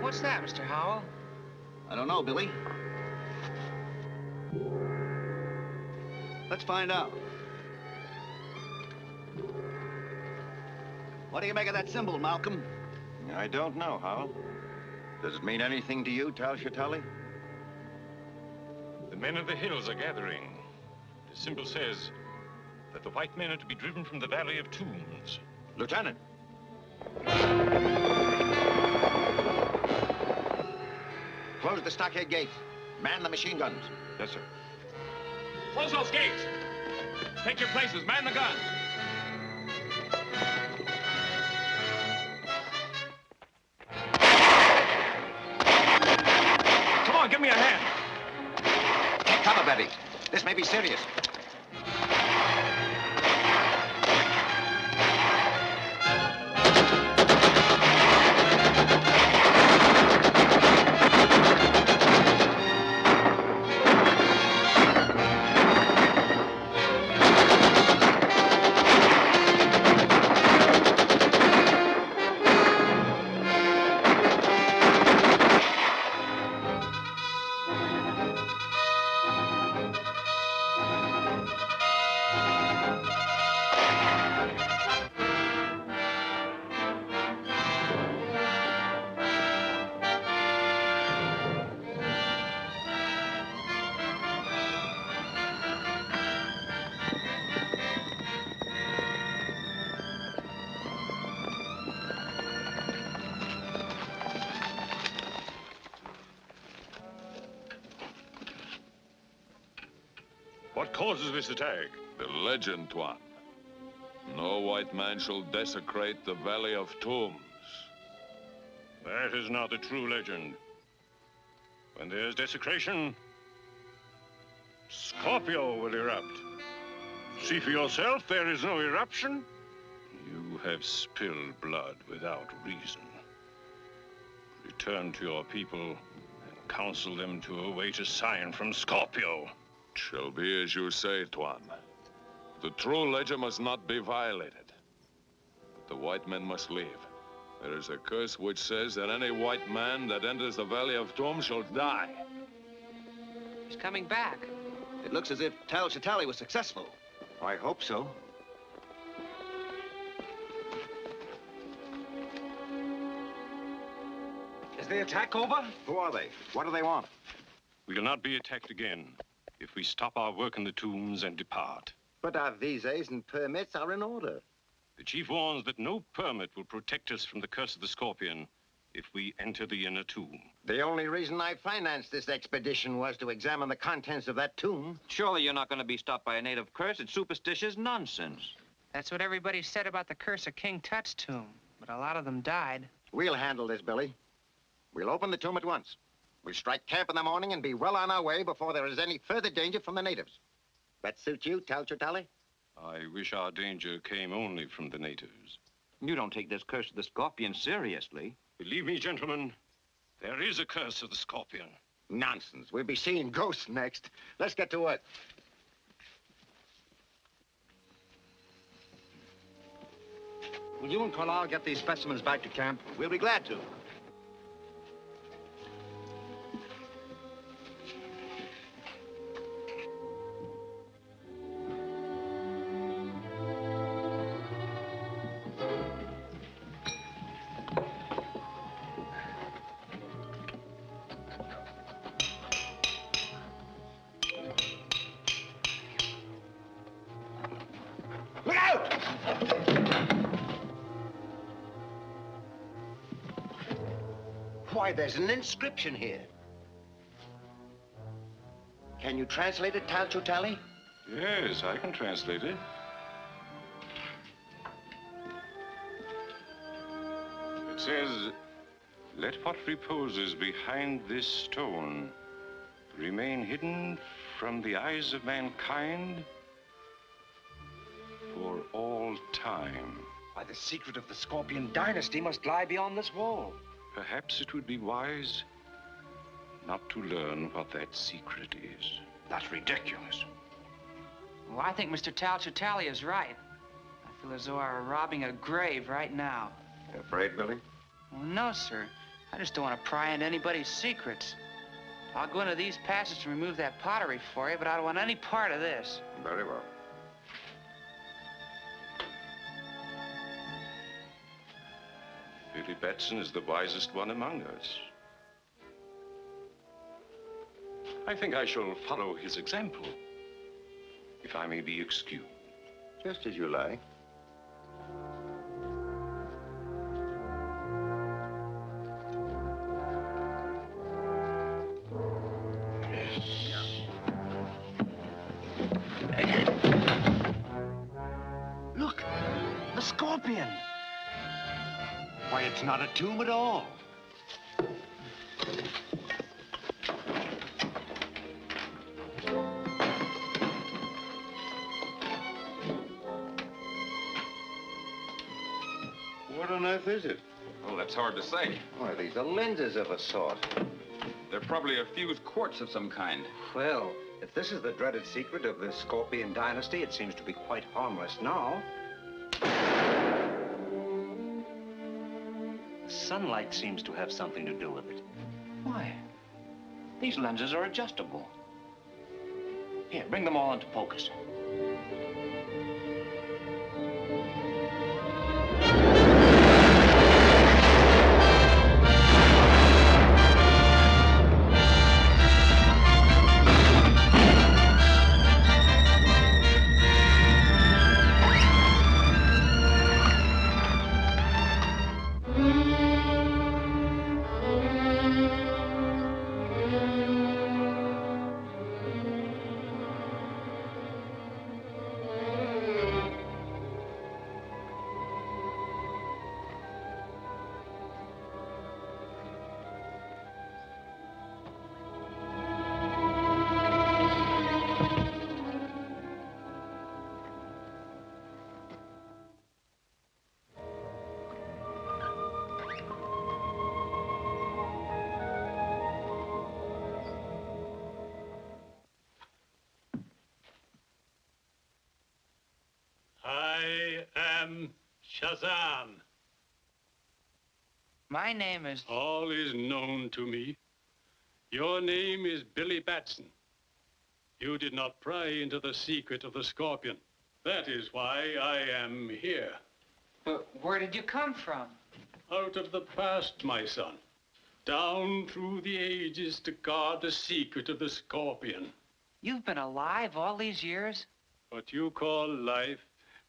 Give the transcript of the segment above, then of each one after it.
What's that, Mr. Howell? I don't know, Billy. Let's find out. What do you make of that symbol, Malcolm? I don't know, Howell. Does it mean anything to you, Tal Shatali? The men of the hills are gathering. The symbol says that the white men are to be driven from the Valley of Tombs. Lieutenant! Close the stockade gate. Man the machine guns. Yes, sir. Close those gates! Take your places. Man the guns. Come on, give me a hand. Take cover, Betty. This may be serious. What causes this attack? The legend, Tuan. No white man shall desecrate the Valley of Tombs. That is not the true legend. When there's desecration, Scorpio will erupt. See for yourself, there is no eruption. You have spilled blood without reason. Return to your people and counsel them to await a sign from Scorpio. It shall be as you say, Tuan. The true legend must not be violated. The white men must leave. There is a curse which says that any white man that enters the Valley of Tombs shall die. He's coming back. It looks as if Tal Shatali was successful. I hope so. Is the attack over? Who are they? What do they want? We will not be attacked again if we stop our work in the tombs and depart. But our visas and permits are in order. The chief warns that no permit will protect us from the curse of the scorpion if we enter the inner tomb. The only reason I financed this expedition was to examine the contents of that tomb. Surely you're not going to be stopped by a native curse. It's superstitious nonsense. That's what everybody said about the curse of King Tut's tomb, but a lot of them died. We'll handle this, Billy. We'll open the tomb at once. We'll strike camp in the morning and be well on our way before there is any further danger from the natives. That suit you, Tal Shatali? I wish our danger came only from the natives. You don't take this curse of the scorpion seriously. Believe me, gentlemen, there is a curse of the scorpion. Nonsense. We'll be seeing ghosts next. Let's get to work. Will you and Carlisle get these specimens back to camp? We'll be glad to. Look out! Why, there's an inscription here. Can you translate it, Tal Shatali? Yes, I can translate it. It says, let what reposes behind this stone remain hidden from the eyes of mankind for all time. Why, the secret of the Scorpion dynasty must lie beyond this wall. Perhaps it would be wise not to learn what that secret is. That's ridiculous. Well, I think Mr. Talchatali is right. I feel as though I were robbing a grave right now. You afraid, Billy? Well, no, sir. I just don't want to pry into anybody's secrets. I'll go into these passages and remove that pottery for you, but I don't want any part of this. Very well. Billy Batson is the wisest one among us. I think I shall follow his example, if I may be excused. Just as you like. Look, the Scorpion. Why, it's not a tomb at all. What on earth is it? Well, that's hard to say. Why, these are lenses of a sort. They're probably a fused quartz of some kind. Well, if this is the dreaded secret of the Scorpion dynasty, it seems to be quite harmless now. Sunlight seems to have something to do with it. Why? These lenses are adjustable. Here, bring them all into focus. I am Shazam. My name is... All is known to me. Your name is Billy Batson. You did not pry into the secret of the Scorpion. That is why I am here. But where did you come from? Out of the past, my son. Down through the ages to guard the secret of the Scorpion. You've been alive all these years? What you call life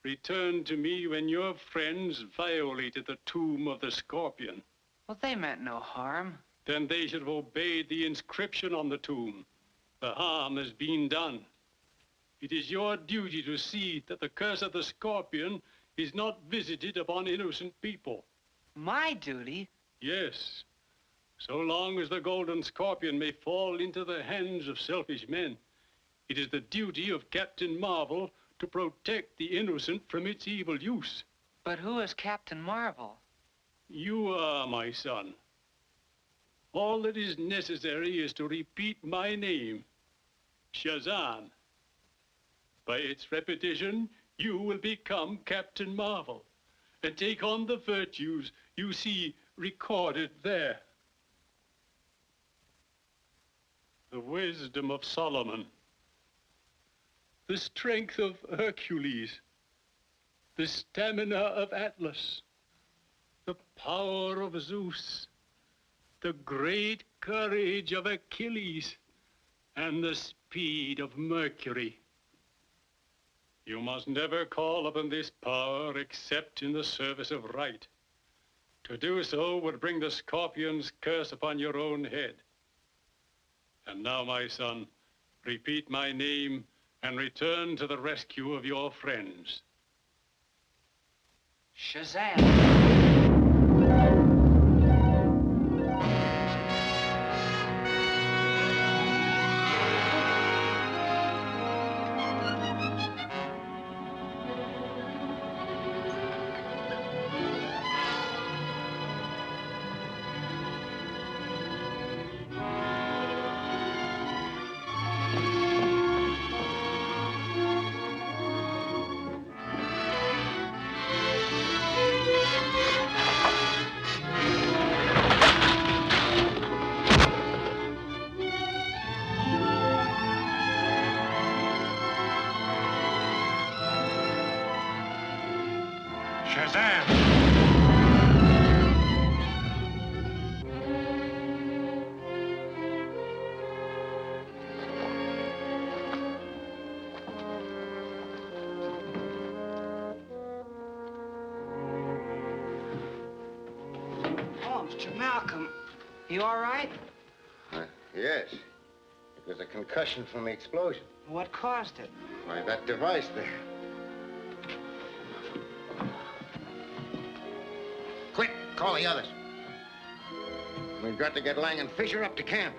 returned to me when your friends violated the tomb of the Scorpion. Well, they meant no harm. Then they should have obeyed the inscription on the tomb. The harm has been done. It is your duty to see that the curse of the Scorpion is not visited upon innocent people. My duty? Yes. So long as the Golden Scorpion may fall into the hands of selfish men, it is the duty of Captain Marvel to protect the innocent from its evil use. But who is Captain Marvel? You are, my son. All that is necessary is to repeat my name, Shazam. By its repetition, you will become Captain Marvel and take on the virtues you see recorded there. The wisdom of Solomon, the strength of Hercules, the stamina of Atlas, the power of Zeus, the great courage of Achilles, and the speed of Mercury. You must never call upon this power except in the service of right. To do so would bring the Scorpion's curse upon your own head. And now, my son, repeat my name and return to the rescue of your friends. Shazam! Shazam! Oh, Mr. Malcolm, you all right? Yes. It was a concussion from the explosion. What caused it? Why, that device there. Quick, call the others. We've got to get Lang and Fisher up to camp.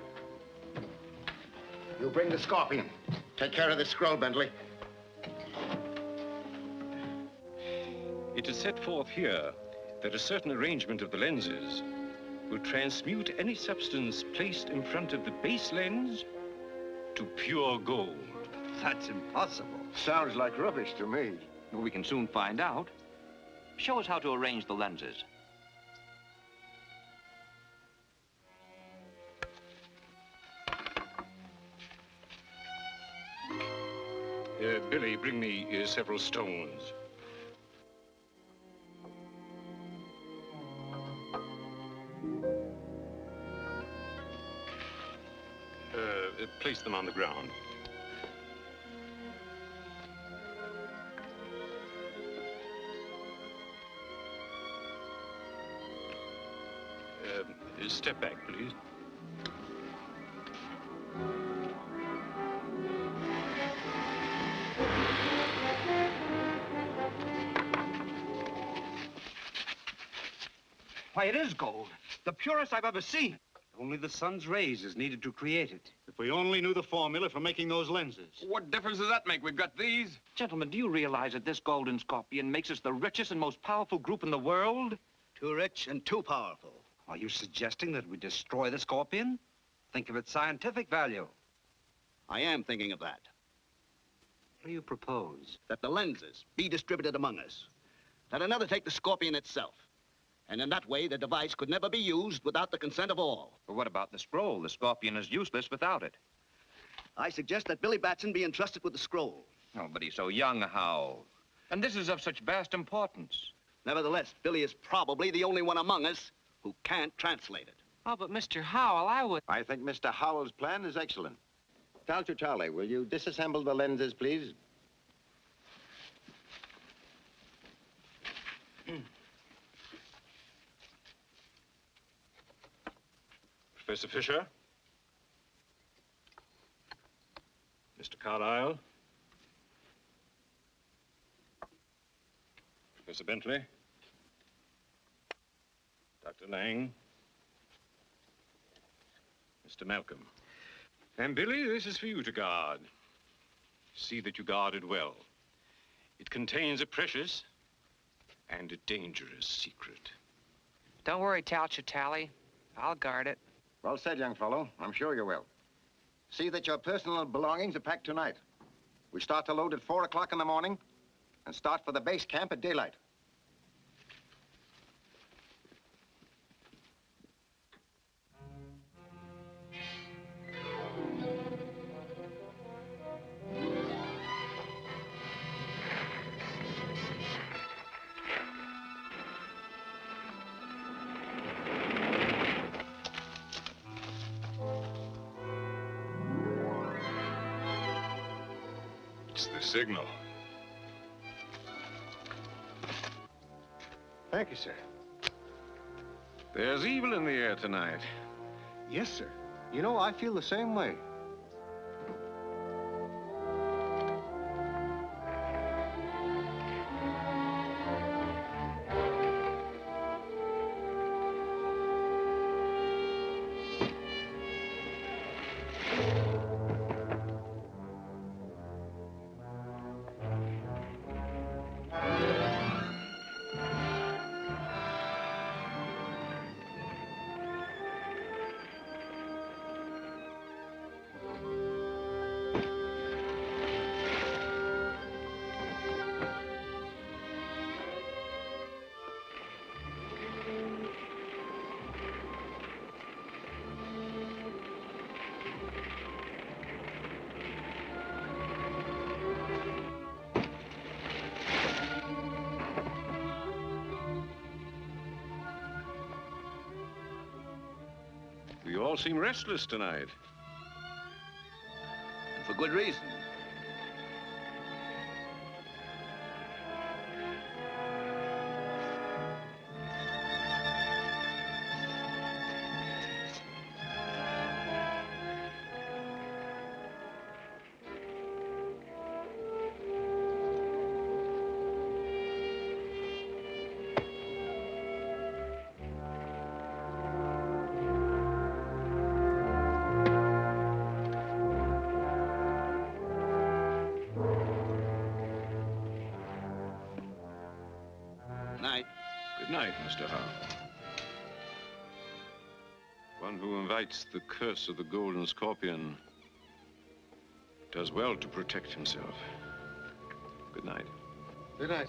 You bring the Scorpion. Take care of the scroll, Bentley. It is set forth here that a certain arrangement of the lenses will transmute any substance placed in front of the base lens to pure gold. That's impossible. Sounds like rubbish to me. Well, we can soon find out. Show us how to arrange the lenses. Billy, bring me several stones. Place them on the ground. Step back, please. Why, it is gold. The purest I've ever seen. Only the sun's rays is needed to create it. If we only knew the formula for making those lenses. What difference does that make? We've got these. Gentlemen, do you realize that this golden scorpion makes us the richest and most powerful group in the world? Too rich and too powerful. Are you suggesting that we destroy the scorpion? Think of its scientific value. I am thinking of that. What do you propose? That the lenses be distributed among us. That another take the scorpion itself. And in that way, the device could never be used without the consent of all. But what about the scroll? The scorpion is useless without it. I suggest that Billy Batson be entrusted with the scroll. Oh, but he's so young, how? And this is of such vast importance. Nevertheless, Billy is probably the only one among us who can't translate it. Oh, but Mr. Howell, I think Mr. Howell's plan is excellent. Talcher Charlie, will you disassemble the lenses, please? Professor Fisher? Mr. Carlyle? Professor Bentley? Dr. Lang? Mr. Malcolm? And Billy, this is for you to guard. See that you guard it well. It contains a precious and a dangerous secret. don't worry, Talcher Tally. I'll guard it. Well said, young fellow. I'm sure you will. See that your personal belongings are packed tonight. We start to load at 4 o'clock in the morning and start for the base camp at daylight. It's the signal. Thank you, sir. There's evil in the air tonight. Yes, sir. You know, I feel the same way. You all seem restless tonight. And for good reason. Night. Good night, Mr. Howe. One who invites the curse of the golden scorpion does well to protect himself. Good night. Good night.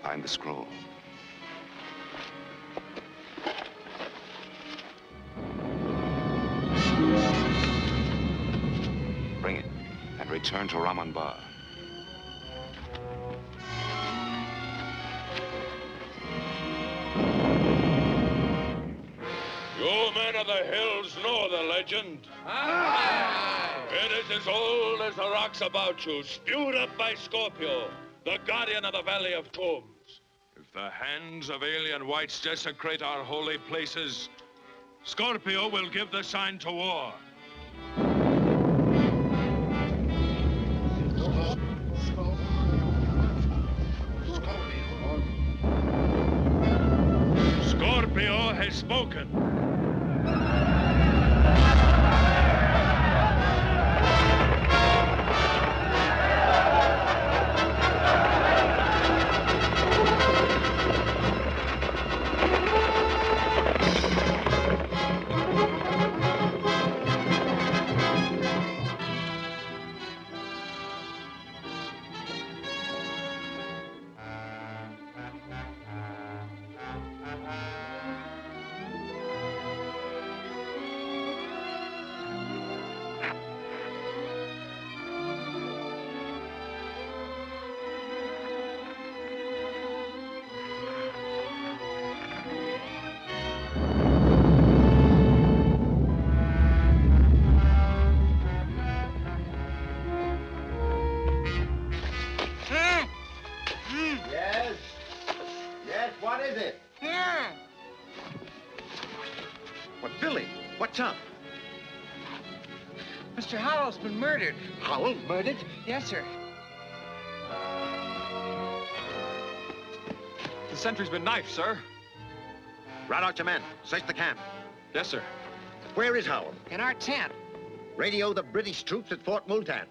Find the scroll. Bring it and return to Raman Bar. You men of the hills know the legend. It is as old as the rocks about you, spewed up by Scorpio, the guardian of the Valley of Tombs. If the hands of alien whites desecrate our holy places, Scorpio will give the sign to war. Scorpio has spoken. Yes? Yes, what is it? Here. What, Billy? What's up? Mr. Howell's been murdered. Howell murdered? Yes, sir. The sentry's been knifed, sir. Rout out your men. Search the camp. Yes, sir. Where is Howell? In our tent. Radio the British troops at Fort Multan.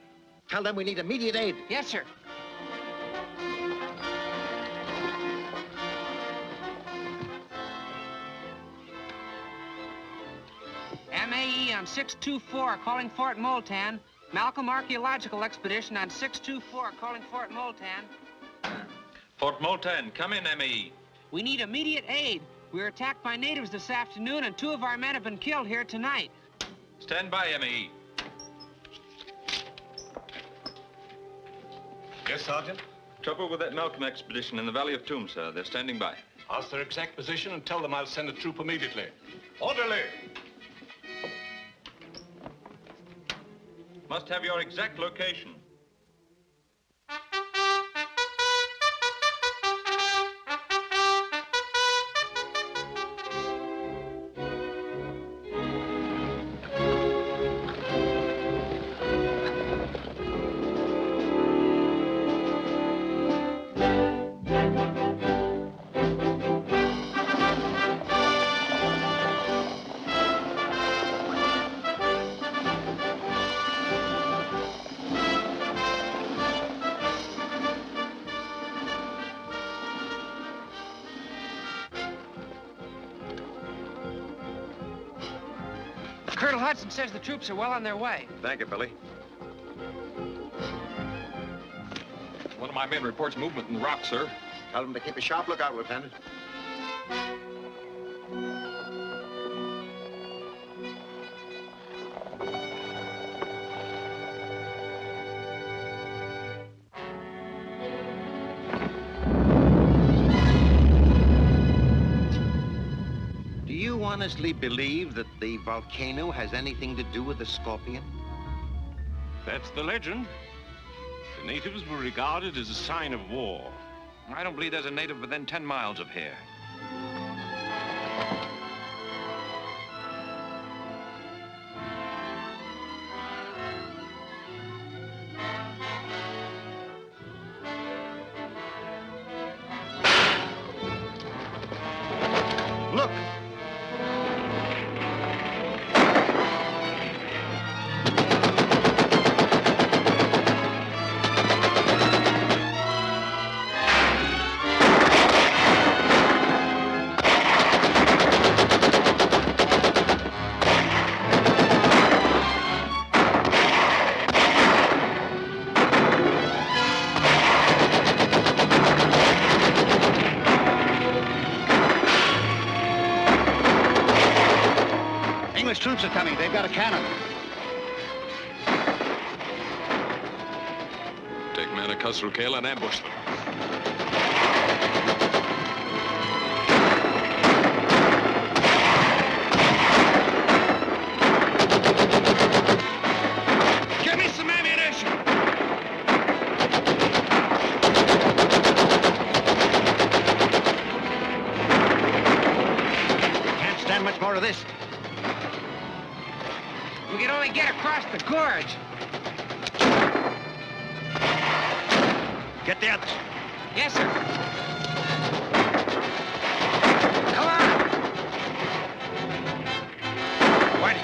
Tell them we need immediate aid. Yes, sir. MAE on 624, calling Fort Multan. Malcolm Archaeological Expedition on 624, calling Fort Multan. Fort Multan, come in, ME. We need immediate aid. We were attacked by natives this afternoon, and 2 of our men have been killed here tonight. Stand by, ME. Yes, Sergeant? Trouble with that Malcolm expedition in the Valley of Tombs, sir. They're standing by. Ask their exact position and tell them I'll send a troop immediately. Orderly! Must have your exact location. Colonel Hudson says the troops are well on their way. Thank you, Billy. One of my men reports movement in the rock, sir. Tell them to keep a sharp lookout, Lieutenant. Do you honestly believe that the volcano has anything to do with the scorpion? That's the legend. The natives were regarded as a sign of war. I don't believe there's a native within 10 miles of here. Look! English troops are coming. They've got a cannon. Take men at Khasrukale and ambush them. Give me some ammunition! Can't stand much more of this. We can only get across the gorge. Get the others. Yes, sir. Come on. Whitey,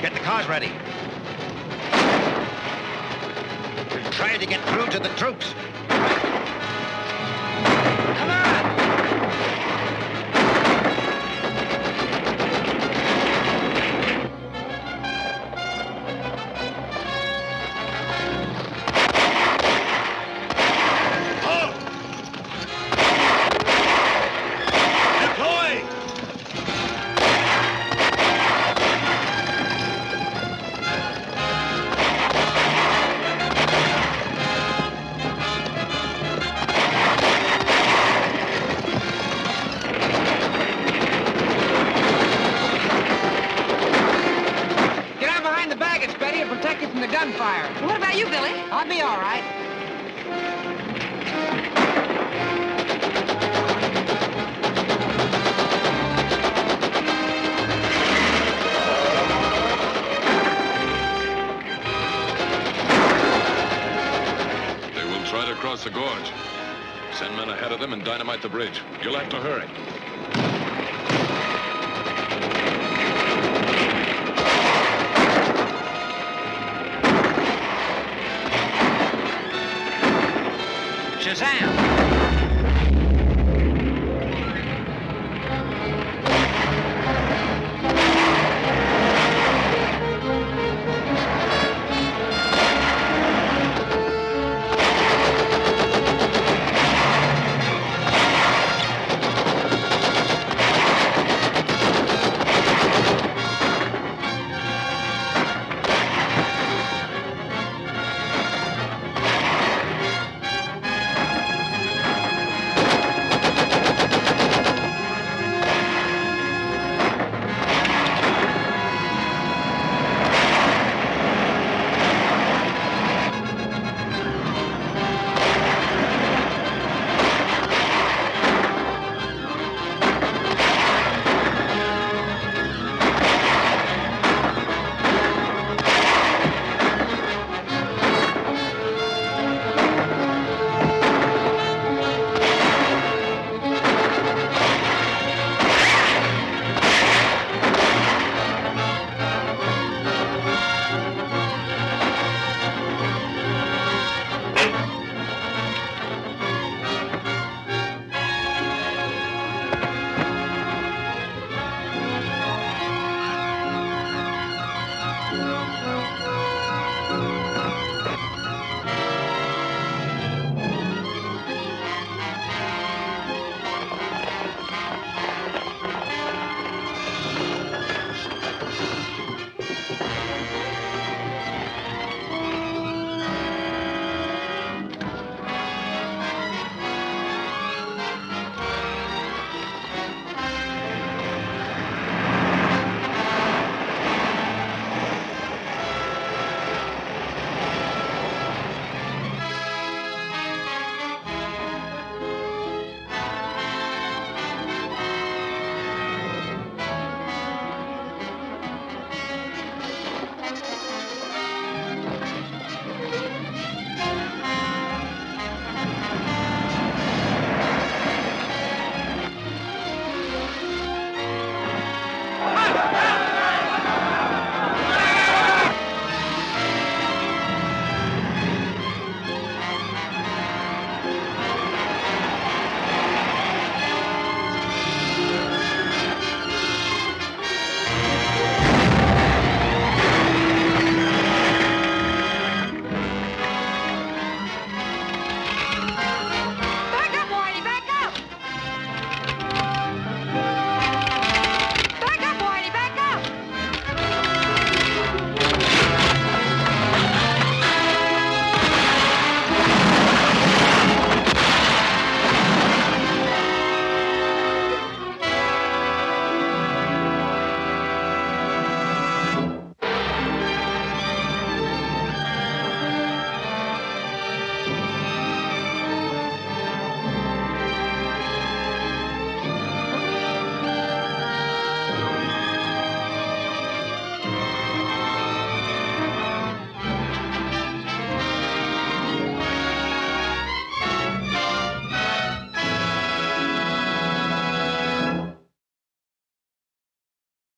get the cars ready. We're trying to get through to the troops. Come on. Protect you from the gunfire. What about you, Billy? I'll be all right. They will try to cross the gorge. Send men ahead of them and dynamite the bridge. You'll have to hurry. Shazam!